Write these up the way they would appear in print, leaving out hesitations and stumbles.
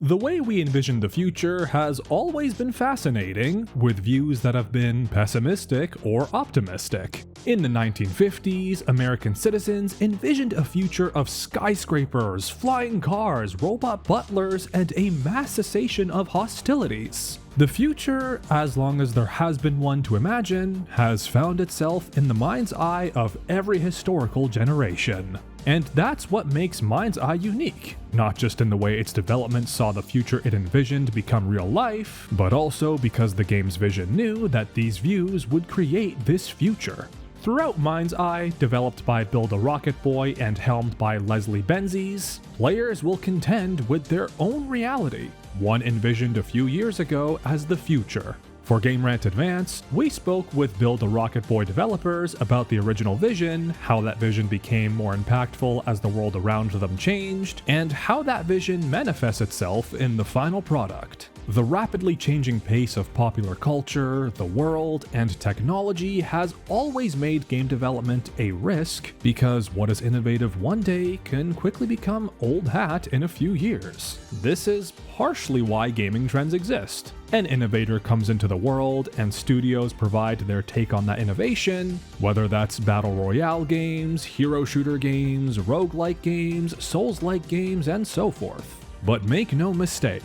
The way we envision the future has always been fascinating, with views that have been pessimistic or optimistic. In the 1950s, American citizens envisioned a future of skyscrapers, flying cars, robot butlers, and a mass cessation of hostilities. The future, as long as there has been one to imagine, has found itself in the mind's eye of every historical generation. And that's what makes MindsEye unique, not just in the way its development saw the future it envisioned become real life, but also because the game's vision knew that these views would create this future. Throughout MindsEye, developed by Build a Rocket Boy and helmed by Leslie Benzies, players will contend with their own reality, one envisioned a few years ago as the future. For Game Rant Advance, we spoke with Build a Rocket Boy developers about the original vision, how that vision became more impactful as the world around them changed, and how that vision manifests itself in the final product. The rapidly changing pace of popular culture, the world, and technology has always made game development a risk, because what is innovative one day can quickly become old hat in a few years. This is partially why gaming trends exist. An innovator comes into the world, and studios provide their take on that innovation, whether that's battle royale games, hero shooter games, roguelike games, souls-like games, and so forth. But make no mistake,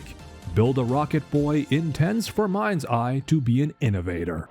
Build a Rocket Boy intends for MindsEye to be an innovator.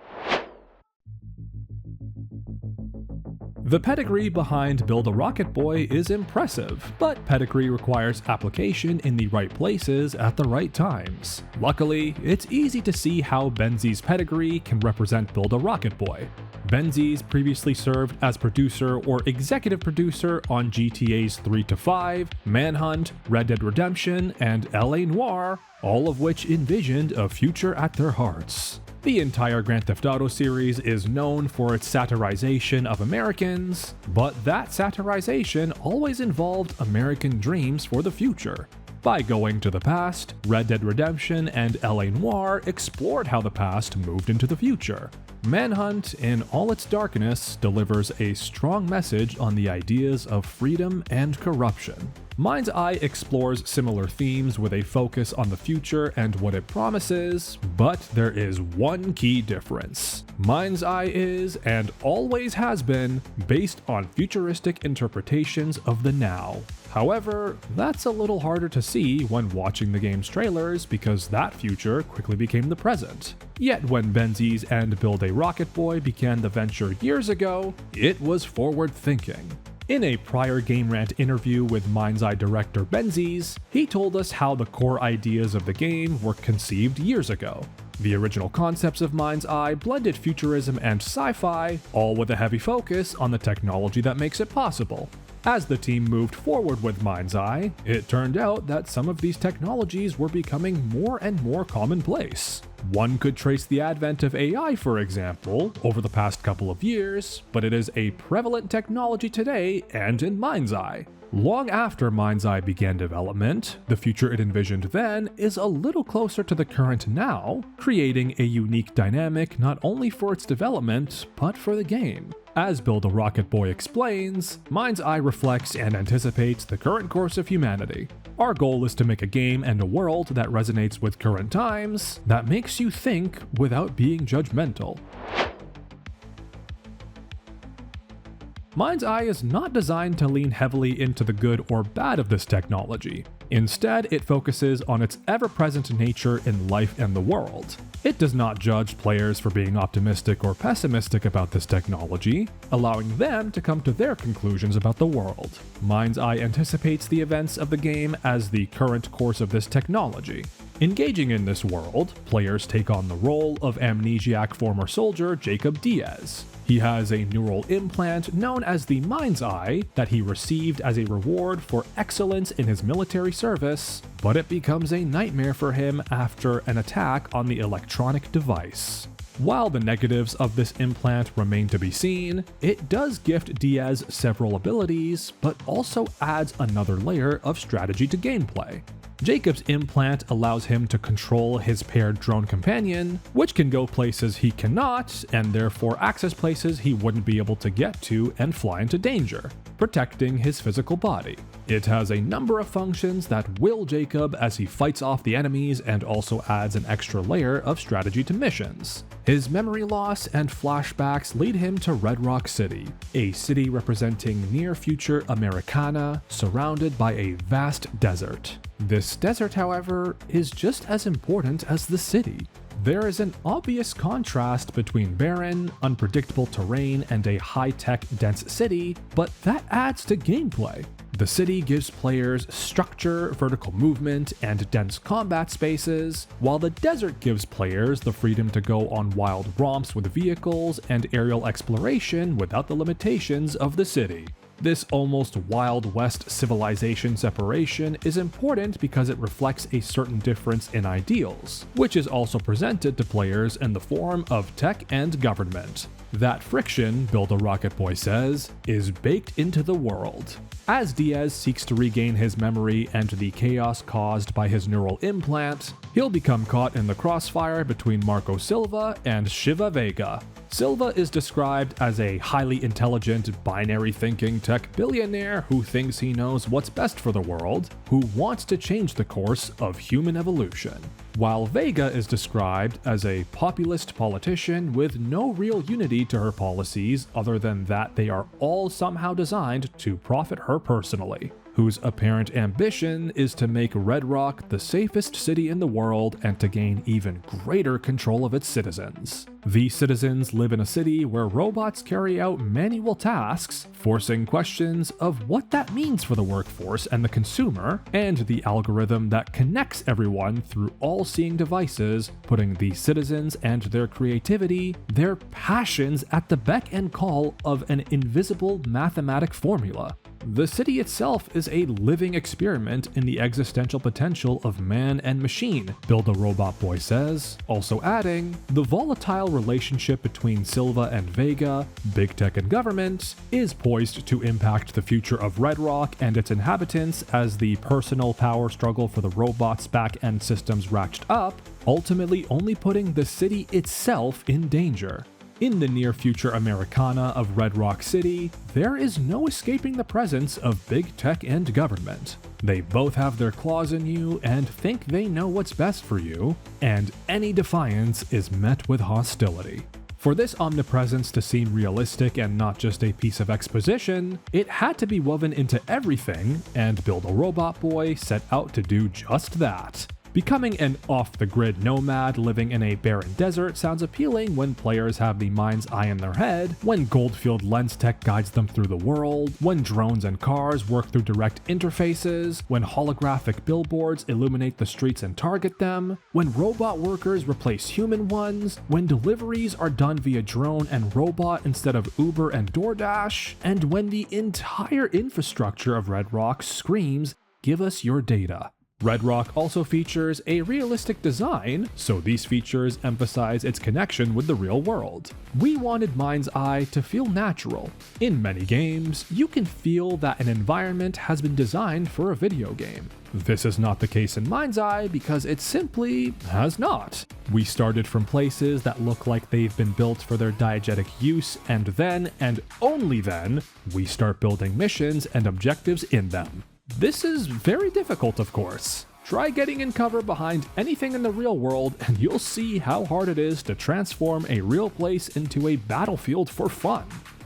The pedigree behind Build a Rocket Boy is impressive, but pedigree requires application in the right places at the right times. Luckily, it's easy to see how Benzies' pedigree can represent Build a Rocket Boy. Benzies previously served as producer or executive producer on GTA's 3 to 5, Manhunt, Red Dead Redemption, and LA Noire, all of which envisioned a future at their hearts. The entire Grand Theft Auto series is known for its satirization of Americans, but that satirization always involved American dreams for the future. By going to the past, Red Dead Redemption and LA Noire explored how the past moved into the future. Manhunt, in all its darkness, delivers a strong message on the ideas of freedom and corruption. MindsEye explores similar themes with a focus on the future and what it promises, but there is one key difference. MindsEye is, and always has been, based on futuristic interpretations of the now. However, that's a little harder to see when watching the game's trailers because that future quickly became the present. Yet when Benzies and Build a Rocket Boy began the venture years ago, it was forward-thinking. In a prior Game Rant interview with MindsEye director Benzies, he told us how the core ideas of the game were conceived years ago. The original concepts of MindsEye blended futurism and sci-fi, all with a heavy focus on the technology that makes it possible. As the team moved forward with MindsEye, it turned out that some of these technologies were becoming more and more commonplace. One could trace the advent of AI, for example, over the past couple of years, but it is a prevalent technology today and in MindsEye. Long after MindsEye began development, the future it envisioned then is a little closer to the current now, creating a unique dynamic not only for its development, but for the game. As Build a Rocket Boy explains, MindsEye reflects and anticipates the current course of humanity. Our goal is to make a game and a world that resonates with current times, that makes you think without being judgmental. MindsEye is not designed to lean heavily into the good or bad of this technology. Instead, it focuses on its ever-present nature in life and the world. It does not judge players for being optimistic or pessimistic about this technology, allowing them to come to their conclusions about the world. MindsEye anticipates the events of the game as the current course of this technology. Engaging in this world, players take on the role of amnesiac former soldier Jacob Diaz. He has a neural implant known as the MindsEye that he received as a reward for excellence in his military service, but it becomes a nightmare for him after an attack on the electronic device. While the negatives of this implant remain to be seen, it does gift Diaz several abilities, but also adds another layer of strategy to gameplay. Jacob's implant allows him to control his paired drone companion, which can go places he cannot, and therefore access places he wouldn't be able to get to and fly into danger, protecting his physical body. It has a number of functions that will Jacob as he fights off the enemies and also adds an extra layer of strategy to missions. His memory loss and flashbacks lead him to Red Rock City, a city representing near-future Americana surrounded by a vast desert. This desert, however, is just as important as the city. There is an obvious contrast between barren, unpredictable terrain and a high-tech, dense city, but that adds to gameplay. The city gives players structure, vertical movement, and dense combat spaces, while the desert gives players the freedom to go on wild romps with vehicles and aerial exploration without the limitations of the city. This almost Wild West civilization separation is important because it reflects a certain difference in ideals, which is also presented to players in the form of tech and government. That friction, Build a Rocket Boy says, is baked into the world. As Diaz seeks to regain his memory and the chaos caused by his neural implant, he'll become caught in the crossfire between Marco Silva and Shiva Vega. Silva is described as a highly intelligent, binary-thinking tech billionaire who thinks he knows what's best for the world, who wants to change the course of human evolution. While Vega is described as a populist politician with no real unity to her policies other than that they are all somehow designed to profit her personally, whose apparent ambition is to make Red Rock the safest city in the world and to gain even greater control of its citizens. The citizens live in a city where robots carry out manual tasks, forcing questions of what that means for the workforce and the consumer, and the algorithm that connects everyone through all-seeing devices, putting the citizens and their creativity, their passions at the beck and call of an invisible mathematic formula. The city itself is a living experiment in the existential potential of man and machine, Build a Robot Boy says, also adding, the volatile relationship between Silva and Vega, big tech and government, is poised to impact the future of Red Rock and its inhabitants as the personal power struggle for the robot's back-end systems ratchet up, ultimately only putting the city itself in danger. In the near-future Americana of Red Rock City, there is no escaping the presence of big tech and government. They both have their claws in you and think they know what's best for you, and any defiance is met with hostility. For this omnipresence to seem realistic and not just a piece of exposition, it had to be woven into everything, and Build a Robot Boy set out to do just that. Becoming an off-the-grid nomad living in a barren desert sounds appealing when players have the mind's eye in their head, when Goldfield lens tech guides them through the world, when drones and cars work through direct interfaces, when holographic billboards illuminate the streets and target them, when robot workers replace human ones, when deliveries are done via drone and robot instead of Uber and DoorDash, and when the entire infrastructure of Red Rock screams, "Give us your data." Red Rock also features a realistic design, so these features emphasize its connection with the real world. We wanted MindsEye to feel natural. In many games, you can feel that an environment has been designed for a video game. This is not the case in MindsEye because it simply has not. We started from places that look like they've been built for their diegetic use, and then, and only then, we start building missions and objectives in them. This is very difficult, of course. Try getting in cover behind anything in the real world and you'll see how hard it is to transform a real place into a battlefield for fun.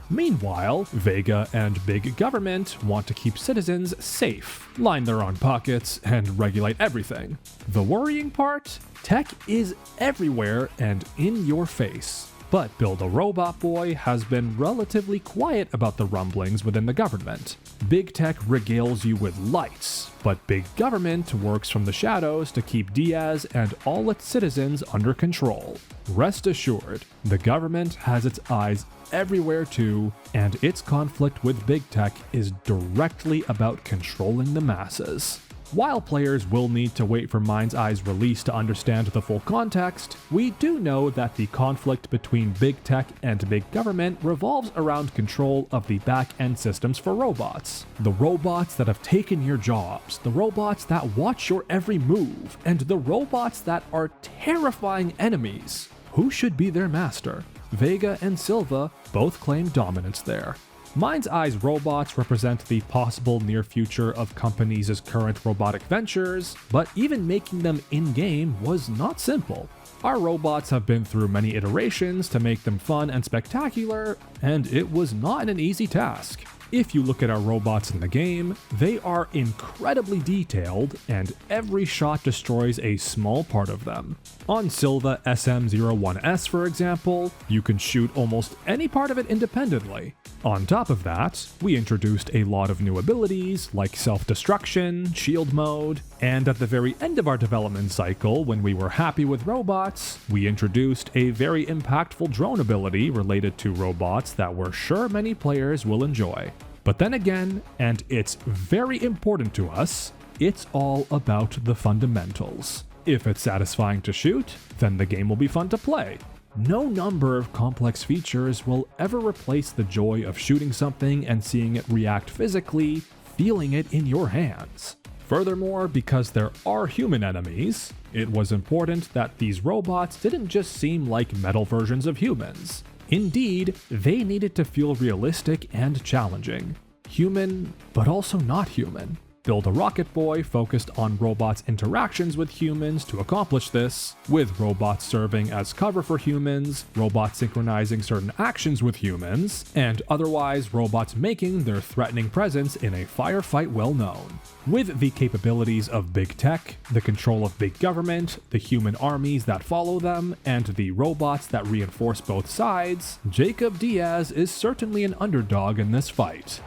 Meanwhile, Vega and Big Government want to keep citizens safe, line their own pockets, and regulate everything. The worrying part? Tech is everywhere and in your face. But Build a Robot Boy has been relatively quiet about the rumblings within the government. Big Tech regales you with lights, but Big Government works from the shadows to keep Diaz and all its citizens under control. Rest assured, the government has its eyes everywhere too, and its conflict with Big Tech is directly about controlling the masses. While players will need to wait for MindsEye's release to understand the full context, we do know that the conflict between big tech and big government revolves around control of the back-end systems for robots. The robots that have taken your jobs, the robots that watch your every move, and the robots that are terrifying enemies. Who should be their master? Vega and Silva both claim dominance there. MindsEye's robots represent the possible near future of companies' current robotic ventures, but even making them in-game was not simple. Our robots have been through many iterations to make them fun and spectacular, and it was not an easy task. If you look at our robots in the game, they are incredibly detailed, and every shot destroys a small part of them. On Silva SM01S, for example, you can shoot almost any part of it independently. On top of that, we introduced a lot of new abilities like self-destruction, shield mode, and at the very end of our development cycle, when we were happy with robots, we introduced a very impactful drone ability related to robots that we're sure many players will enjoy. But then again, and it's very important to us, it's all about the fundamentals. If it's satisfying to shoot, then the game will be fun to play. No number of complex features will ever replace the joy of shooting something and seeing it react physically, feeling it in your hands. Furthermore, because there are human enemies, it was important that these robots didn't just seem like metal versions of humans. Indeed, they needed to feel realistic and challenging. Human, but also not human. Build a Rocket Boy focused on robots' interactions with humans to accomplish this, with robots serving as cover for humans, robots synchronizing certain actions with humans, and otherwise robots making their threatening presence in a firefight well known. With the capabilities of big tech, the control of big government, the human armies that follow them, and the robots that reinforce both sides, Jacob Diaz is certainly an underdog in this fight.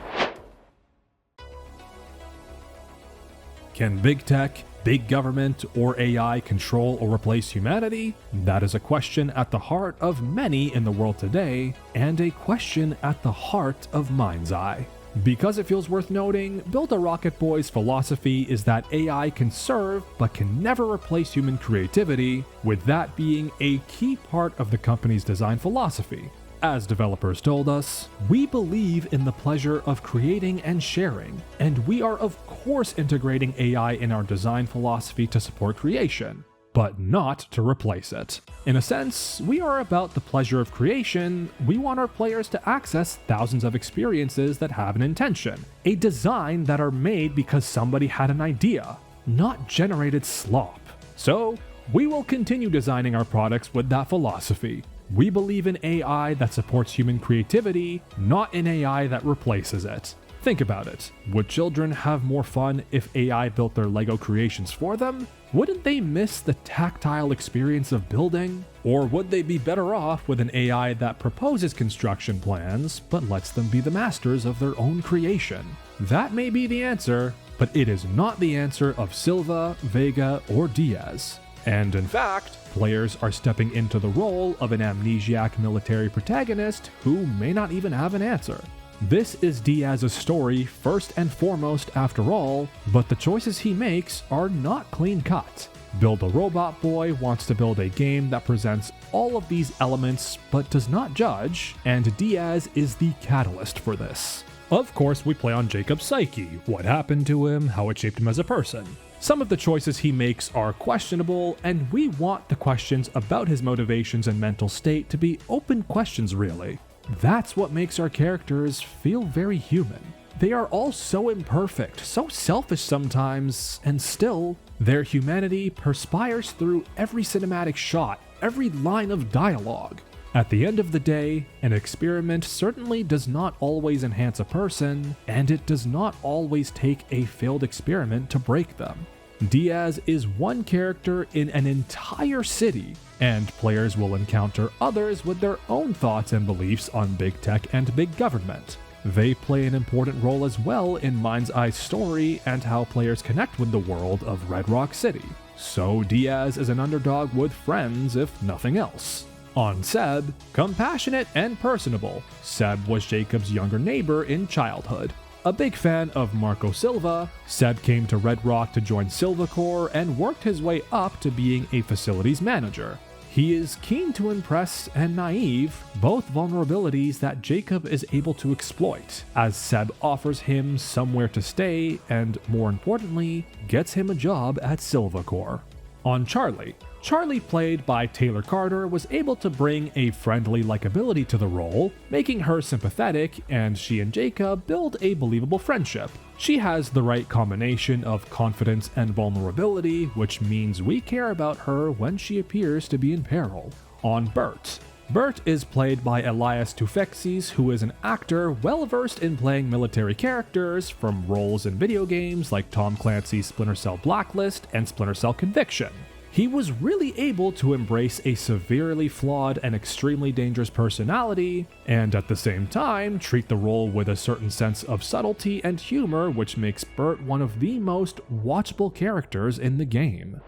Can big tech, big government, or AI control or replace humanity? That is a question at the heart of many in the world today, and a question at the heart of MindsEye. Because it feels worth noting, Build a Rocket Boy's philosophy is that AI can serve but can never replace human creativity, with that being a key part of the company's design philosophy. As developers told us, we believe in the pleasure of creating and sharing, and we are of course integrating AI in our design philosophy to support creation, but not to replace it. In a sense, we are about the pleasure of creation. We want our players to access thousands of experiences that have an intention, a design that are made because somebody had an idea, not generated slop. So, we will continue designing our products with that philosophy. We believe in AI that supports human creativity, not in AI that replaces it. Think about it. Would children have more fun if AI built their Lego creations for them? Wouldn't they miss the tactile experience of building? Or would they be better off with an AI that proposes construction plans, but lets them be the masters of their own creation? That may be the answer, but it is not the answer of Silva, Vega, or Diaz. And in fact, players are stepping into the role of an amnesiac military protagonist who may not even have an answer. This is Diaz's story first and foremost after all, but the choices he makes are not clean-cut. Build a Robot Boy wants to build a game that presents all of these elements but does not judge, and Diaz is the catalyst for this. Of course, we play on Jacob's psyche, what happened to him, how it shaped him as a person. Some of the choices he makes are questionable, and we want the questions about his motivations and mental state to be open questions really. That's what makes our characters feel very human. They are all so imperfect, so selfish sometimes, and still, their humanity perspires through every cinematic shot, every line of dialogue. At the end of the day, an experiment certainly does not always enhance a person, and it does not always take a failed experiment to break them. Diaz is one character in an entire city, and players will encounter others with their own thoughts and beliefs on big tech and big government. They play an important role as well in MindsEye's story and how players connect with the world of Red Rock City. So Diaz is an underdog with friends, if nothing else. On Seb, compassionate and personable, Seb was Jacob's younger neighbor in childhood. A big fan of Marco Silva, Seb came to Red Rock to join Silva Corps and worked his way up to being a facilities manager. He is keen to impress and naive, both vulnerabilities that Jacob is able to exploit, as Seb offers him somewhere to stay and, more importantly, gets him a job at Silva Corps. On Charlie, played by Taylor Carter, was able to bring a friendly likability to the role, making her sympathetic, and she and Jacob build a believable friendship. She has the right combination of confidence and vulnerability, which means we care about her when she appears to be in peril. On Bert is played by Elias Toufexis, who is an actor well-versed in playing military characters from roles in video games like Tom Clancy's Splinter Cell Blacklist and Splinter Cell Conviction. He was really able to embrace a severely flawed and extremely dangerous personality, and at the same time treat the role with a certain sense of subtlety and humor, which makes Bert one of the most watchable characters in the game.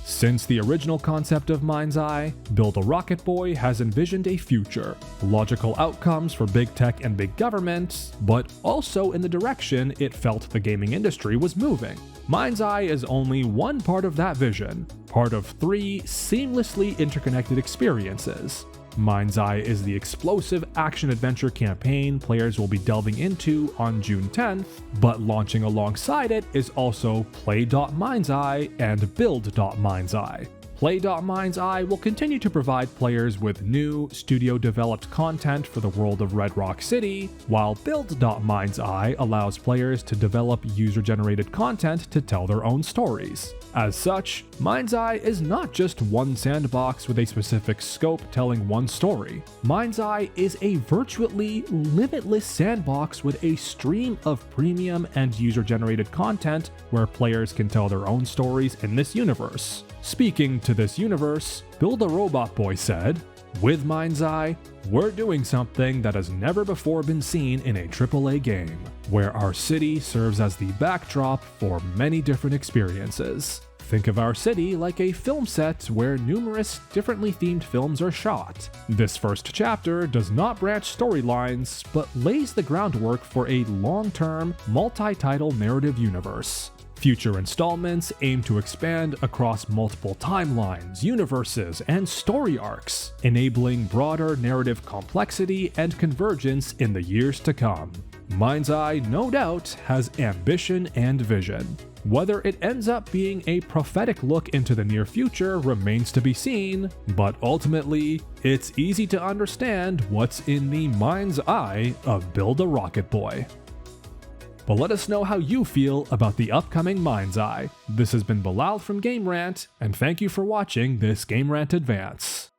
Since the original concept of MindsEye, Build a Rocket Boy has envisioned a future, logical outcomes for big tech and big government, but also in the direction it felt the gaming industry was moving. MindsEye is only one part of that vision, part of 3 seamlessly interconnected experiences. MindsEye is the explosive action-adventure campaign players will be delving into on June 10th, but launching alongside it is also Play.MindsEye and Build.MindsEye. Play.MindsEye will continue to provide players with new, studio-developed content for the world of Red Rock City, while Build.MindsEye allows players to develop user-generated content to tell their own stories. As such, MindsEye is not just one sandbox with a specific scope telling one story. MindsEye is a virtually limitless sandbox with a stream of premium and user-generated content where players can tell their own stories in this universe. Speaking to this universe, Build a Robot Boy said, "With MindsEye, we're doing something that has never before been seen in a AAA game, where our city serves as the backdrop for many different experiences. Think of our city like a film set where numerous differently themed films are shot. This first chapter does not branch storylines, but lays the groundwork for a long-term, multi-title narrative universe. Future installments aim to expand across multiple timelines, universes, and story arcs, enabling broader narrative complexity and convergence in the years to come. MindsEye, no doubt, has ambition and vision. Whether it ends up being a prophetic look into the near future remains to be seen, but ultimately, it's easy to understand what's in the mind's eye of Build a Rocket Boy." But let us know how you feel about the upcoming MindsEye. This has been Bilal from Game Rant, and thank you for watching this Game Rant Advance.